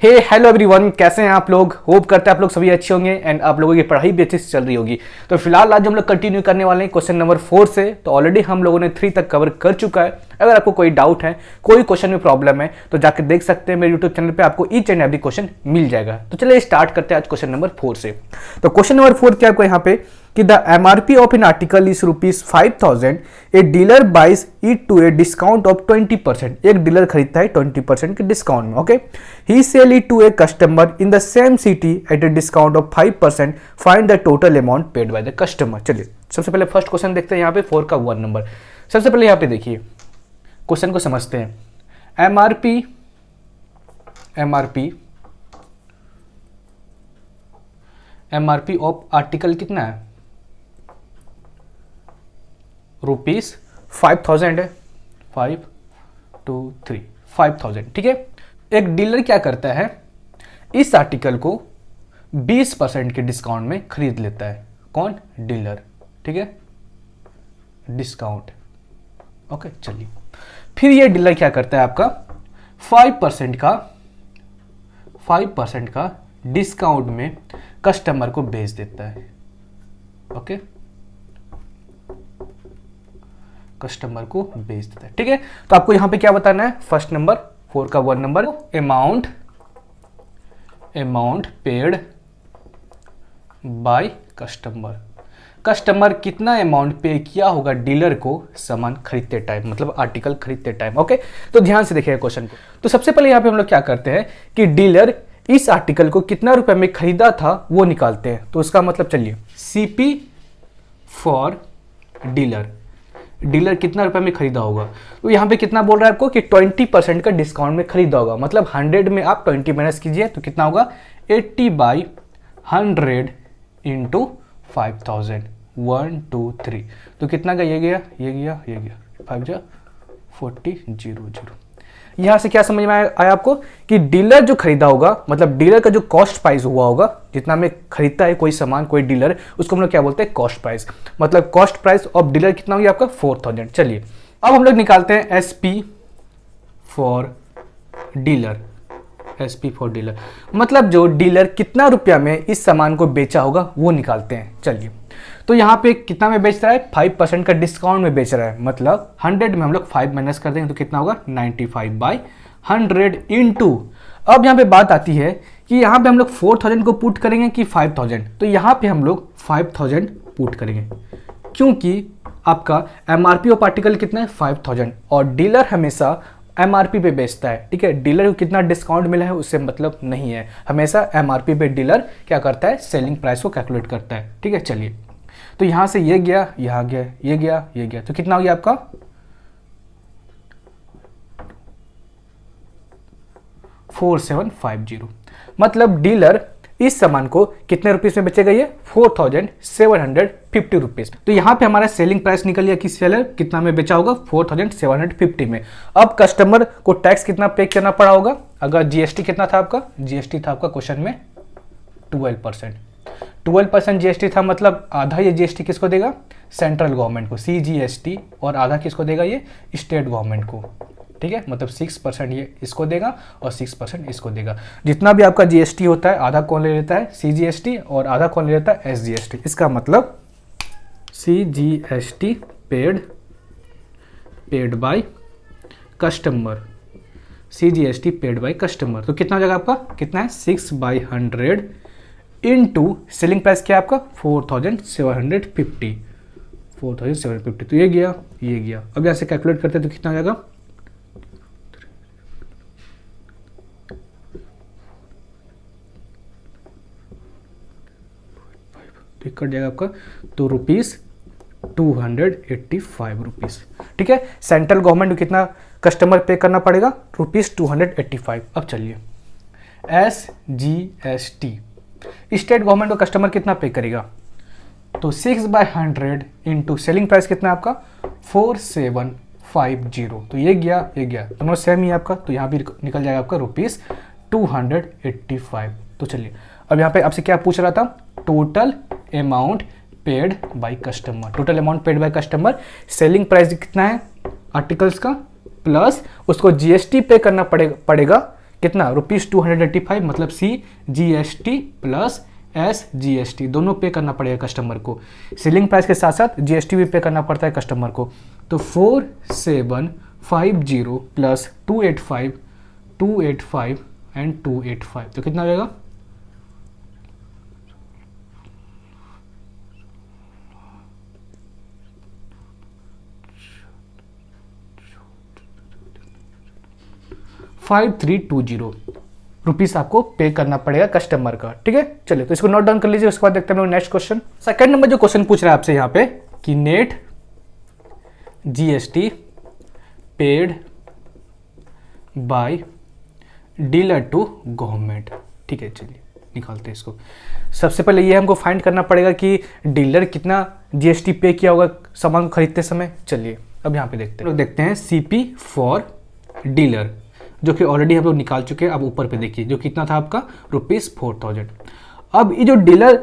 हे hello everyone, कैसे हैं आप लोग। होप करते हैं आप लोग सभी अच्छे होंगे एंड आप लोगों की पढ़ाई भी अच्छे से चल रही होगी। तो फिलहाल आज हम लोग कंटिन्यू करने वाले हैं क्वेश्चन नंबर 4 से। तो ऑलरेडी हम लोगों ने 3 तक कवर कर चुका है। अगर आपको कोई डाउट है, कोई क्वेश्चन में प्रॉब्लम है तो जाकर देख सकते हैं मेरे यूट्यूब चैनल पे, आपको ईच एंड एवरी क्वेश्चन मिल जाएगा। तो चलिए स्टार्ट करते हैं आज क्वेश्चन नंबर 4 से। तो क्वेश्चन नंबर 4 क्या आपको यहाँ पे कि the MRP of an article is ₹5,000, a dealer buys it to a discount of 20%। एक डीलर खरीदता है 20% के डिस्काउंट में। Okay, he sell it to a customer in the same city at a discount of 5%। Find the total amount paid by the customer. चलिए सबसे पहले first question देखते हैं यहाँ पे 4 का 1 नंबर। सबसे पहले यहाँ पे देखिए क्वेश्चन को समझते हैं। एमआरपी ऑफ आर्टिकल कितना है? ₹5,000 है। 5 2 3 5,000, ठीक है। एक डीलर क्या करता है, इस आर्टिकल को 20% के डिस्काउंट में खरीद लेता है। कौन? डीलर, ठीक है, डिस्काउंट। ओके, चलिए फिर ये डीलर क्या करता है, आपका 5% का डिस्काउंट में कस्टमर को बेच देता है। ओके, कस्टमर को बेच देता है, ठीक है। तो आपको यहां पे क्या बताना है, फर्स्ट नंबर 4 का 1 number, amount paid by customer कितना अमाउंट पे किया होगा डीलर को सामान खरीदते टाइम, मतलब आर्टिकल खरीदते टाइम। ओके, तो ध्यान से देखिए क्वेश्चन को। तो सबसे पहले यहां पे हम लोग क्या करते हैं कि डीलर इस आर्टिकल को कितना रुपए में खरीदा था वो निकालते हैं। तो इसका मतलब चलिए सीपी फॉर डीलर कितना रुपए में खरीदा होगा। तो यहाँ पे कितना बोल रहा है आपको कि 20% का डिस्काउंट में खरीदा होगा, मतलब 100 में आप 20 माइनस कीजिए तो कितना होगा 80/100 इंटू 5,000। 1 2 3 तो कितना का ये गया 5 जा 40 0 यहां से क्या समझ में आया आपको कि डीलर जो खरीदा होगा, मतलब डीलर का जो कॉस्ट प्राइस हुआ होगा, जितना में खरीदता है कोई सामान कोई डीलर, उसको हम लोग क्या बोलते हैं, कॉस्ट प्राइस। मतलब कॉस्ट प्राइस ऑफ डीलर कितना हो गया आपका 4,000। चलिए अब हम लोग निकालते हैं एसपी फॉर डीलर, मतलब जो डीलर कितना रुपया में इस सामान को बेचा होगा वो निकालते हैं। चलिए तो यहाँ पे कितना में बेच रहा है, 5% का डिस्काउंट में बेच रहा है, मतलब 100 में हम लोग 5 माइनस कर देंगे तो कितना होगा 95/100 इंटू। अब यहाँ पे बात आती है कि यहाँ पे हम लोग 4,000 को पुट करेंगे कि 5,000। तो यहाँ पे हम लोग 5,000 पुट करेंगे, क्योंकि आपका एमआरपी ऑफ आर्टिकल कितना है 5,000 और डीलर हमेशा एमआरपी पे बेचता है, ठीक है। डीलर को कितना डिस्काउंट मिला है उससे मतलब नहीं है, हमेशा एमआरपी पे डीलर क्या करता है, सेलिंग प्राइस को कैलकुलेट करता है, ठीक है। चलिए तो यहां से ये गया, यहां गया, ये गया, तो कितना हो गया आपका 4750। मतलब डीलर इस सामान को कितने रुपीस में बेचेगा, ये 4,750 रुपीज। तो यहां पे हमारा सेलिंग प्राइस निकल गया कि सेलर कितना में बेचा होगा 4,750 में। अब कस्टमर को टैक्स कितना पे करना पड़ा होगा, अगर जीएसटी कितना था आपका, जीएसटी था आपका क्वेश्चन में 12% जीएसटी था, मतलब आधा ये जीएसटी किसको देगा, सेंट्रल गवर्नमेंट को, सीजीएसटी, और आधा किसको देगा, ये स्टेट गवर्नमेंट को, ठीक है। मतलब 6% ये इसको देगा और 6% इसको देगा। जितना भी आपका जीएसटी होता है आधा कौन ले लेता है, सीजीएसटी, और आधा कौन ले लेता है, एसजीएसटी। इसका मतलब CGST paid by customer, CGST paid by customer. तो कितना हो जाएगा आपका, कितना है 6/100 इंटू सेलिंग प्राइस क्या है आपका 4,750। तो ये गया। अब यहाँ से कैलकुलेट करते हैं तो कितना आ जाएगा, तो कट जाएगा आपका तो ₹285, ठीक है। सेंट्रल गवर्नमेंट को कितना कस्टमर पे करना पड़ेगा, ₹285। अब चलिए एसजीएसटी, स्टेट गवर्नमेंट को कस्टमर कितना पे करेगा, तो 6/100 इंटू सेलिंग प्राइस कितना है आपका 4750। तो ये गया, दोनों सेम ही आपका, तो यहाँ भी निकल जाएगा आपका ₹285। तो चलिए अब यहाँ पे आपसे क्या पूछ रहा था, total amount paid by customer, selling price कितना है आर्टिकल्स का, प्लस उसको जीएसटी पे करना पड़ेगा कितना ₹285, मतलब CGST प्लस SGST दोनों पे करना पड़ेगा कस्टमर को। सेलिंग प्राइस के साथ साथ GST भी पे करना पड़ता है कस्टमर को। तो 4750 प्लस 285 एंड 285 तो कितना हो जाएगा? ₹5320 आपको पे करना पड़ेगा कस्टमर का। ठीक है, चलिए तो इसको नोट डाउन कर लीजिए। उसके बाद देखते हैं हम लोग नेक्स्ट क्वेश्चन। सेकंड नंबर जो क्वेश्चन पूछ रहा है आपसे यहाँ पे कि net GST paid by dealer to government. ठीक है, चलिए निकालते हैं इसको। सबसे पहले ये हमको फाइंड करना पड़ेगा कि डीलर कितना GST पे किया होगा सामान को खरीदते समय। चलिए अब यहाँ पे देखते हैं CP फॉर डीलर, जो कि ऑलरेडी हम लोग निकाल चुके हैं। अब ऊपर पे देखिए जो कितना था आपका ₹4000। अब ये जो डीलर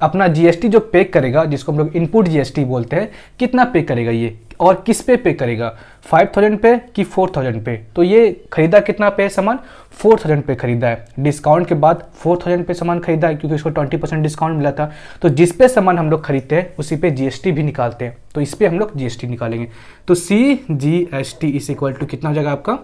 अपना GST जो पे करेगा, जिसको हम लोग इनपुट GST बोलते हैं, कितना पे करेगा ये और किस पे करेगा? 5000 पे कि 4000 पे? तो ये खरीदा कितना पे सामान? 4000 पे खरीदा है। डिस्काउंट के बाद 4000 पे सामान खरीदा है क्योंकि इसको 20% डिस्काउंट मिला था। तो जिस पे सामान हम लोग खरीदते हैं उसी पे GST भी निकालते हैं। तो इस पे हम लोग GST निकालेंगे। तो CGST इज इक्वल टू कितना हो जाएगा आपका?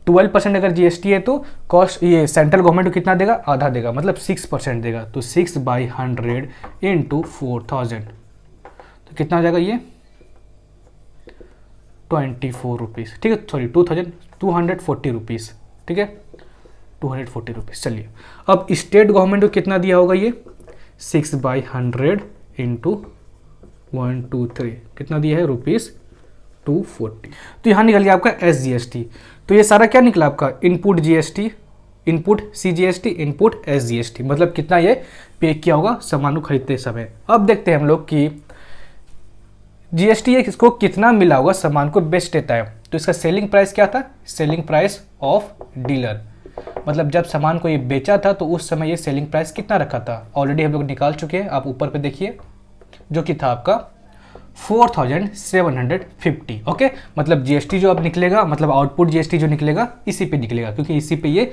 12% अगर GST है तो कॉस्ट ये सेंट्रल गवर्नमेंट को कितना देगा? आधा देगा, मतलब 6% देगा। तो 6/100 इंटू 4000 तो कितना हो जाएगा ये? ₹24। ठीक है, सॉरी 240 रुपीज़। ठीक है, 240 रुपीज़। चलिए अब स्टेट गवर्नमेंट को कितना दिया होगा ये? 6/100 इंटू 123 कितना दिया है? ₹240। तो यहाँ निकल गया आपका SGST। तो ये सारा क्या निकला आपका? Input GST, input CGST, input SGST, मतलब कितना ये पे किया होगा सामान को खरीदते समय। अब देखते हैं हम लोग कि GST इसको कितना मिला होगा सामान को बेच देता है। तो इसका सेलिंग प्राइस क्या था? सेलिंग प्राइस ऑफ डीलर, मतलब जब सामान को ये बेचा था तो उस समय ये सेलिंग प्राइस कितना रखा था? ऑलरेडी हम लोग निकाल चुके हैं। आप ऊपर पे देखिए जो कि था आपका 4750। ओके, मतलब GST जो अब निकलेगा, मतलब आउटपुट GST जो निकलेगा इसी पे निकलेगा क्योंकि इसी पे ये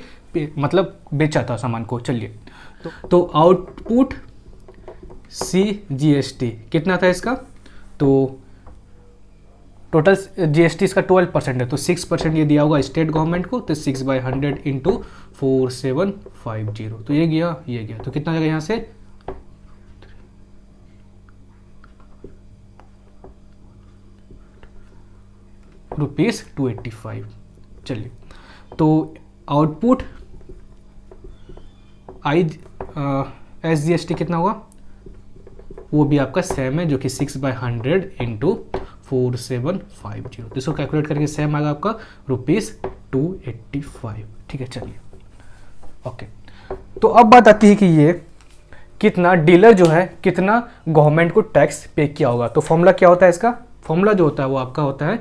मतलब बेचा था सामान को। चलिए तो आउटपुट CGST कितना था इसका? तो टोटल GST इसका 12% है, तो 6% ये दिया होगा स्टेट गवर्नमेंट को। तो 6/100 इंटू 4750 तो ये गया। तो कितना जाएगा यहाँ से? ₹285। चलिए तो आउटपुट SGST कितना होगा? वो भी आपका सेम है, जो कि 6/100 इंटू 4750। तो इसको कैलकुलेट करके सेम आएगा आपका ₹285। ठीक है, चलिए ओके। तो अब बात आती है कि ये कितना डीलर जो है कितना गवर्नमेंट को टैक्स पे किया होगा। तो फॉर्मूला क्या होता है इसका? फॉर्मूला जो होता है वो आपका होता है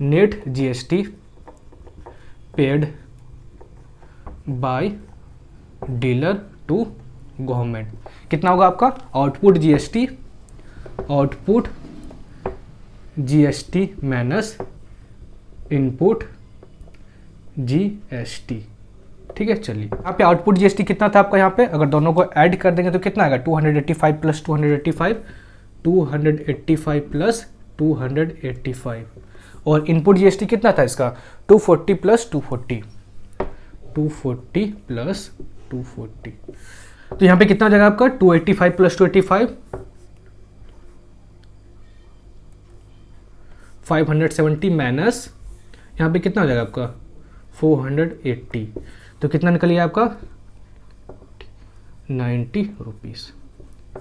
net GST paid by dealer to government. कितना होगा आपका? Output GST minus input GST। ठीक है, चलिए यहाँ पे आउटपुट GST कितना था आपका? यहाँ पे अगर दोनों को ऐड कर देंगे तो कितना आएगा? 285 प्लस 285 प्लस 285। और इनपुट GST कितना था इसका? 240 प्लस 240 प्लस 240। तो यहाँ पे कितना हो जाएगा आपका? 285 प्लस 285 570 माइनस यहाँ पे कितना हो जाएगा आपका? 480। तो कितना निकलिए आपका? 90 रुपीज़।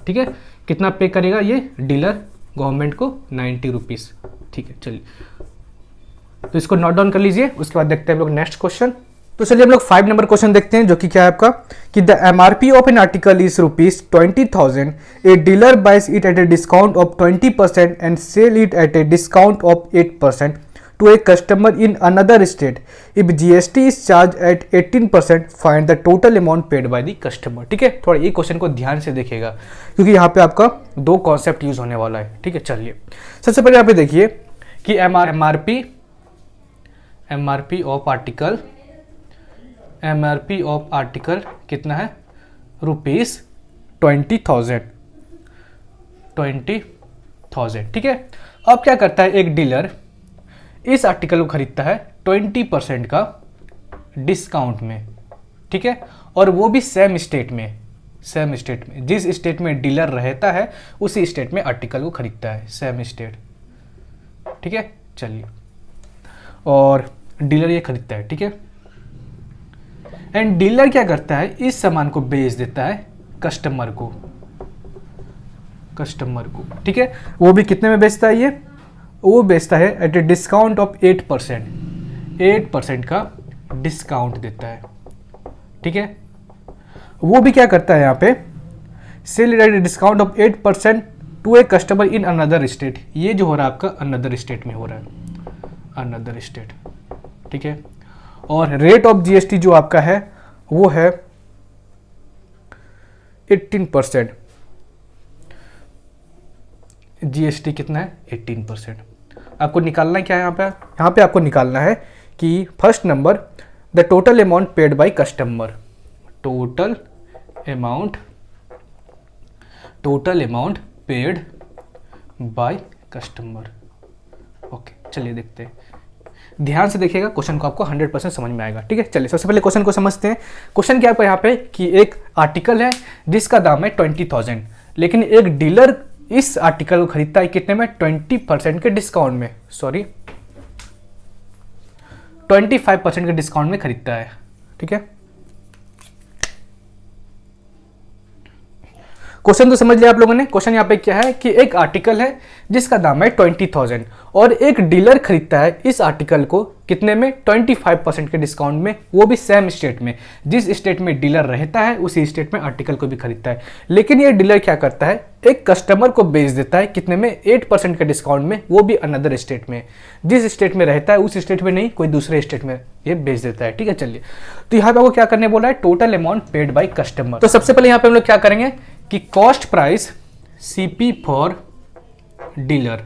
ठीक है, कितना पे करेगा ये डीलर गवर्नमेंट को? 90 रुपीज़। ठीक है, चलिए तो इसको नोट डाउन कर लीजिए। उसके बाद देखते हैं हम लोग नेक्स्ट क्वेश्चन। तो चलिए हम लोग 5 नंबर क्वेश्चन देखते हैं, जो कि क्या है आपका कि the MRP of an article is ₹20,000। A dealer buys it at a discount of 20% and sell it at a discount of 8% to a customer in another state. If GST is charged at 18%, find the total amount paid by the customer. ठीक है, थोड़ा ये question को ध्यान से देखिएगा क्योंकि यहाँ पे आपका दो कॉन्सेप्ट यूज होने वाला है। ठीक है, चलिए सबसे पहले यहाँ पे देखिए कि MRP of article MRP of article कितना है, ₹20,000, 20,000, ठीक है। अब क्या करता है एक डीलर, इस आर्टिकल को खरीदता है 20% का डिस्काउंट में, ठीक है, और वो भी सेम स्टेट में, सेम स्टेट में, जिस स्टेट में डीलर रहता है उसी स्टेट में आर्टिकल को खरीदता है, सेम स्टेट, ठीक है। चलिए, और डीलर ये खरीदता है, ठीक है, एंड डीलर क्या करता है, इस सामान को बेच देता है कस्टमर को, कस्टमर को, ठीक है। वो भी कितने में बेचता है, ये वो बेचता है एट ए डिस्काउंट ऑफ 8%, 8% का डिस्काउंट देता है, ठीक है। वो भी क्या करता है यहाँ पे, sell at a discount of 8% to a customer in another state, ये जो हो रहा है आपका अनदर स्टेट में हो रहा है, अनदर स्टेट, ठीक है। और रेट ऑफ जीएसटी जो आपका है वो है 18%, जीएसटी कितना है, 18%। आपको निकालना क्या है यहाँ पे आपको निकालना है कि first number the total amount paid by customer, total amount paid by customer. Okay, चलिए देखते हैं, ध्यान से देखिएगा, क्वेश्चन को आपको 100% समझ में आएगा, ठीक है। चलिए सबसे पहले क्वेश्चन को समझते हैं। क्वेश्चन क्या है यहाँ पे कि एक आर्टिकल है जिसका दाम है 20,000, लेकिन एक डीलर इस आर्टिकल को खरीदता है कितने में, 20% के डिस्काउंट में, सॉरी 25% के डिस्काउंट में खरीदता है, ठीक है। क्वेश्चन तो समझ लिया आप लोगों ने। क्वेश्चन यहाँ पे क्या है कि एक आर्टिकल है जिसका दाम है 20,000 और एक डीलर खरीदता है इस आर्टिकल को कितने में, 25% के डिस्काउंट में, वो भी सेम स्टेट में, जिस स्टेट में डीलर रहता है उसी स्टेट में आर्टिकल को भी खरीदता है। लेकिन ये डीलर क्या करता है, एक कस्टमर को बेच देता है कितने में, 8% के डिस्काउंट में, वो भी अनदर स्टेट में, जिस स्टेट में रहता है उस स्टेट में नहीं, कोई दूसरे स्टेट में ये बेच देता है, ठीक है। चलिए, तो यहाँ पे आपको क्या करने बोला है, total amount paid by customer. तो सबसे पहले यहाँ पे हम लोग क्या करेंगे कि cost price CP for dealer,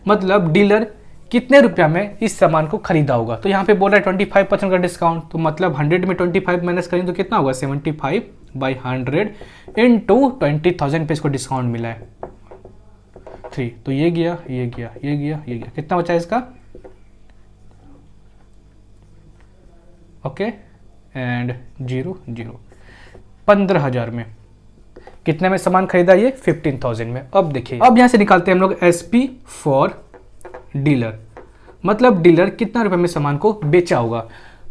मतलब डीलर कितने रुपया में इस सामान को खरीदा होगा। तो यहाँ पे बोल रहा है 25% का डिस्काउंट, तो मतलब 100 में 25 माइनस करें तो कितना होगा, 75/100 इंटू 20,000 पे इसको डिस्काउंट मिला है 3, तो ये गया, ये गया, ये गया, ये गया, कितना बचा इसका, ओके, एंड 0 0, 15,000 में कितने में सामान खरीदा, ये 15,000 में। अब देखिए, अब यहां से निकालते हैं हम लोग SP फॉर डीलर, मतलब डीलर कितना रुपए में सामान को बेचा होगा।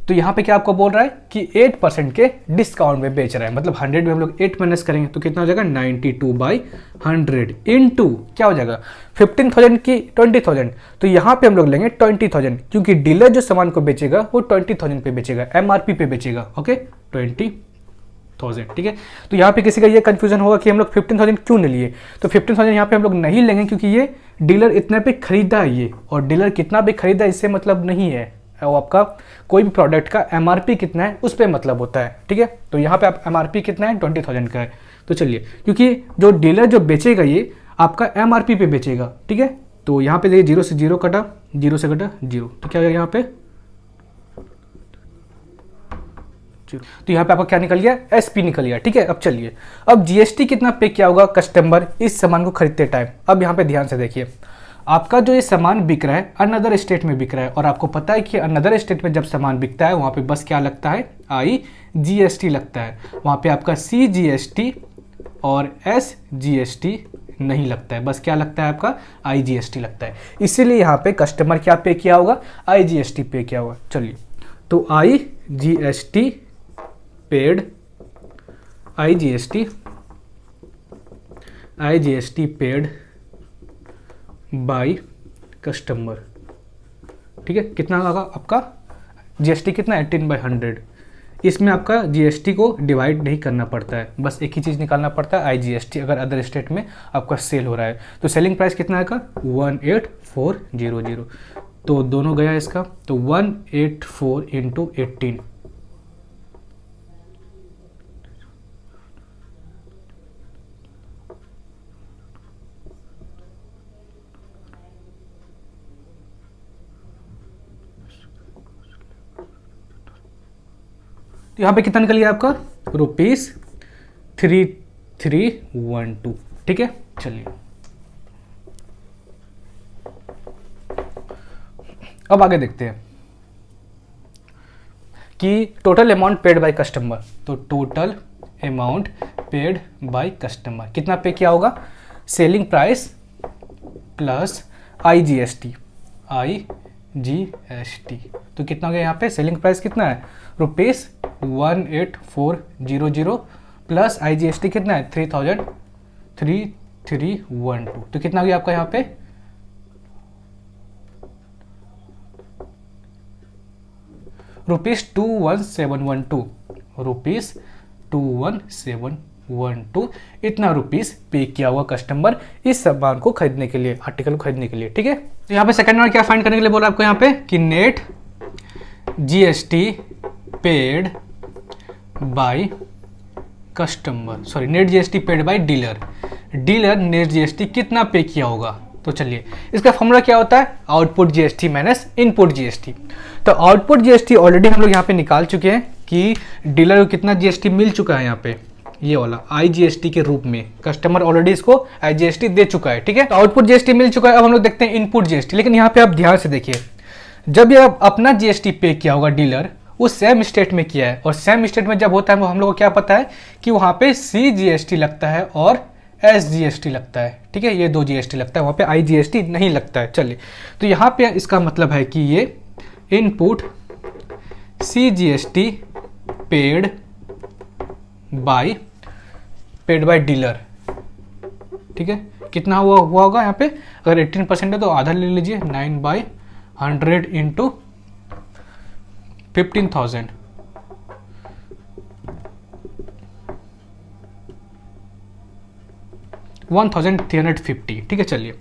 तो यहाँ पे क्या आपको बोल रहा है कि 8% के डिस्काउंट में बेच रहा है, मतलब 100 में हम लोग 8 माइनस करेंगे तो कितना हो जाएगा, 92/100 इंटू क्या हो जाएगा, 15,000 की 20,000, तो यहाँ पे हम लोग लेंगे 20,000, क्योंकि डीलर जो सामान को बेचेगा वो 20,000 पे बेचेगा, MRP पे बेचेगा, ओके, 20,000, ठीक है। तो यहाँ पे किसी का ये कंफ्यूजन होगा कि हम लोग 15,000 क्यों नहीं लिए, तो 15,000 यहाँ पे हम लोग नहीं लेंगे क्योंकि ये डीलर इतने पे खरीदा है ये, और डीलर कितना भी खरीदा इससे मतलब नहीं है, वो आपका कोई भी प्रोडक्ट का MRP कितना है उस पर मतलब होता है, ठीक है। तो यहाँ पे आप MRP कितना है, 20,000 का है। तो चलिए, क्योंकि जो डीलर जो बेचेगा ये आपका MRP पे बेचेगा, ठीक है। तो यहाँ पे देखिए 0 से 0 कटा, 0 से कटा 0, तो क्या हो जाएगा यहाँ पे, तो यहाँ पे आपका क्या निकल गया, SP निकल गया, ठीक है। अब चलिए, अब GST कितना पे किया होगा कस्टमर इस सामान को खरीदते टाइम। अब यहाँ पे ध्यान से देखिए, आपका जो ये सामान बिक रहा है अनदर स्टेट में बिक रहा है, और आपको पता है कि अनदर स्टेट में जब सामान बिकता है वहाँ पे बस क्या लगता है, IGST लगता है, वहाँ पे आपका CGST और SGST नहीं लगता है, बस क्या लगता है आपका, IGST लगता है। इसीलिए यहाँ पे कस्टमर क्या पे किया होगा, IGST पे किया होगा। चलिए, तो IGST paid, IGST paid by customer, ठीक है। कितना होगा आपका GST कितना, 18/100, इसमें आपका GST को डिवाइड नहीं करना पड़ता है, बस एक ही चीज़ निकालना पड़ता है IGST, अगर अदर स्टेट में आपका सेल हो रहा है। तो सेलिंग प्राइस कितना आएगा, 18,400, तो दोनों गया इसका, तो 184 इंटू 18, तो यहाँ पे कितना निकल गया आपका ₹3312। ठीक है, चलिए अब आगे देखते हैं कि total amount paid by customer. तो total amount paid by customer कितना पे किया होगा, सेलिंग प्राइस प्लस IGST। तो कितना हो गया यहाँ पे, सेलिंग प्राइस कितना है ₹18400 प्लस IGST कितना है 3312। तो कितना हो गया आपका यहाँ पे ₹21712 इतना रुपीस पे किया हुआ कस्टमर इस सामान को खरीदने के लिए, आर्टिकल को खरीदने के लिए। ठीक है, तो यहाँ पे सेकंड नंबर क्या फाइंड करने के लिए बोला आपको यहाँ पे कि net GST paid by customer, sorry net GST paid by dealer. Dealer net GST कितना पे किया होगा। तो चलिए इसका फॉर्मूला क्या होता है, output GST minus input GST। तो आउटपुट GST ऑलरेडी हम लोग यहाँ पे निकाल चुके हैं कि डीलर को कितना GST मिल चुका है, यहाँ पे ये वाला IGST के रूप में कस्टमर ऑलरेडी इसको IGST दे चुका है। ठीक है, तो आउटपुट GST मिल चुका है। अब हम लोग देखते हैं इनपुट GST। लेकिन यहाँ पे आप ध्यान से देखिए, जब ये अपना GST पे किया होगा डीलर, वो सेम स्टेट में किया है, और सेम स्टेट में जब होता है वो हम लोग को क्या पता है कि वहाँ पे CGST लगता है और SGST लगता है। ठीक है, ये 2 GST लगता है, वहाँ पे IGST नहीं लगता है। चलिए, तो यहाँ पे इसका मतलब है कि ये input CGST paid by dealer. ठीक है, कितना हुआ होगा यहाँ पे, अगर 18% है तो आधा ले लीजिए, 9/100 इंटू 15,000, 1350। ठीक है, चलिए,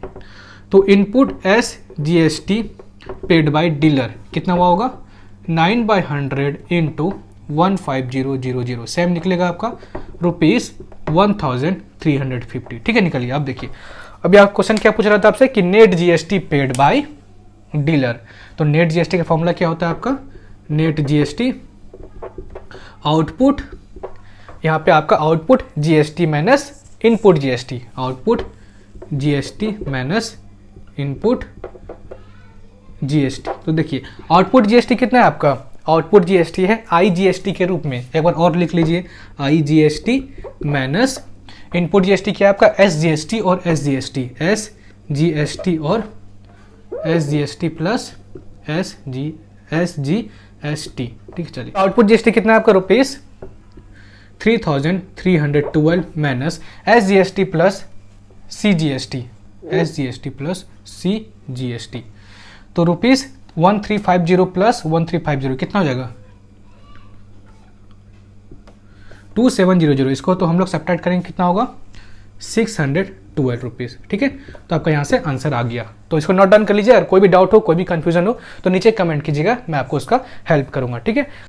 तो input SGST paid by dealer कितना हुआ होगा 9/100 इंटू 15000, सेम निकलेगा आपका ₹1350। ठीक है, निकलिए। आप देखिए, अभी आप क्वेश्चन क्या पूछ रहा था आपसे कि net GST paid by dealer. तो नेट GST का फॉर्मूला क्या होता है आपका, नेट GST आउटपुट, यहाँ पे आपका output GST minus input GST, output GST minus input GST। तो देखिए आउटपुट GST कितना है आपका, आउटपुट GST है IGST के रूप में, एक बार और लिख लीजिए, IGST माइनस इनपुट GST क्या है आपका SGST और SGST, SGST और SGST प्लस SGST। ठीक है, चलिए, आउटपुट GST कितना है आपका ₹3312 minus SGST plus CGST, SGST plus CGST। तो ₹1350 प्लस 1350 कितना हो जाएगा 2700। इसको तो हम लोग सब्ट्रैक्ट करेंगे, कितना होगा 612 रुपीज़। ठीक है, तो आपका यहाँ से आंसर आ गया। तो इसको नोट डाउन कर लीजिए, और कोई भी डाउट हो, कोई भी कंफ्यूजन हो तो नीचे कमेंट कीजिएगा, मैं आपको उसका हेल्प करूँगा। ठीक है।